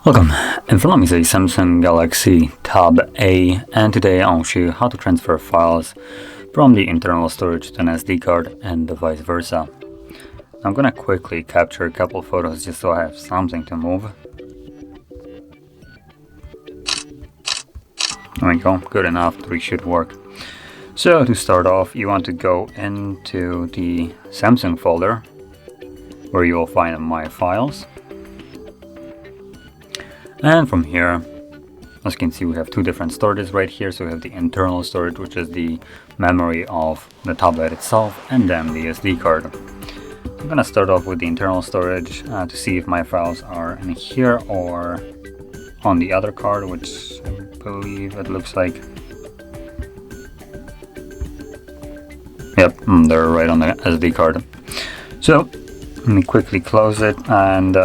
Welcome, in front of me is a Samsung Galaxy Tab A, and today I'll show you how to transfer files from the internal storage to an SD card and vice versa. I'm gonna quickly capture a couple photos just so I have something to move. There we go, good enough, 3 should work. So to start off, you want to go into the Samsung folder where you will find My Files. And from here, as you can see, we have 2 different storages right here. So we have the internal storage, which is the memory of the tablet itself, and then the SD card. I'm gonna start off with the internal storage to see if my files are in here or on the other card, which I believe it looks like. Yep, they're right on the SD card. So let me quickly close it and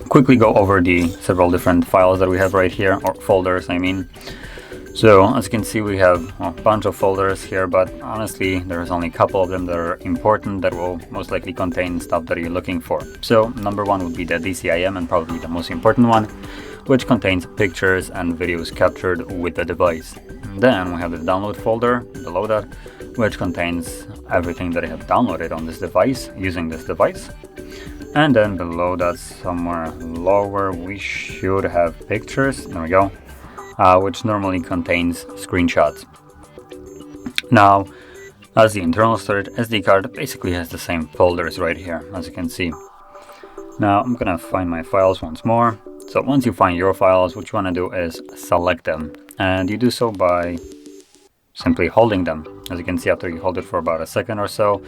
quickly go over the several different files that we have right here, or folders I mean. So as you can see, we have a bunch of folders here, but honestly there's only a couple of them that are important that will most likely contain stuff that you're looking for. So number 1 would be the DCIM, and probably the most important one, which contains pictures and videos captured with the device. And then we have the download folder below that, which contains everything that I have downloaded on this device using this device. And then below that, somewhere lower, we should have pictures. There we go. Which normally contains screenshots. Now, as the internal storage, SD card basically has the same folders right here, as you can see. Now I'm gonna find my files once more. So once you find your files, what you want to do is select them, and you do so by simply holding them. As you can see, after you hold it for about a second or so,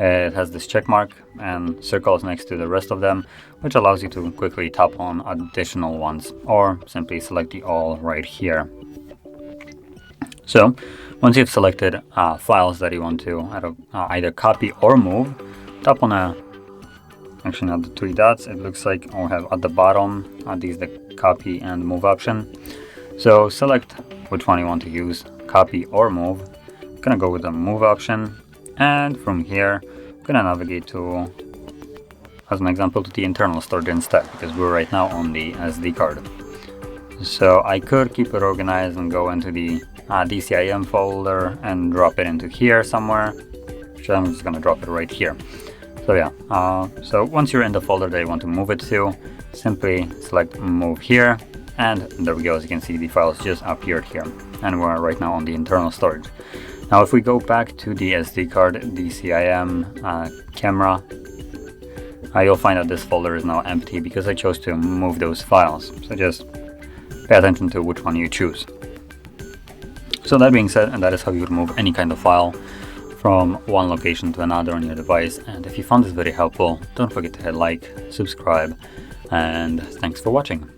it has this check mark and circles next to the rest of them, which allows you to quickly tap on additional ones, or simply select the all right here. So once you've selected files that you want to either copy or move, tap on actually not the 3 dots, it looks like I'll have at the bottom these the copy and move option. So select which one you want to use, copy or move. I'm gonna go with the move option, and from here I'm gonna navigate to, as an example, to the internal storage instead, because we're right now on the SD card. So I could keep it organized and go into the DCIM folder and drop it into here somewhere, which I'm just gonna drop it right here. So yeah, so once you're in the folder that you want to move it to, simply select move here, and there we go. As you can see, the files just appeared here, and we're right now on the internal storage. Now if we go back to the SD card, DCIM, camera, you'll find that this folder is now empty because I chose to move those files. So just pay attention to which one you choose. So that being said, and that is how you would move any kind of file from one location to another on your device. And if you found this very helpful, don't forget to hit like, subscribe, and thanks for watching.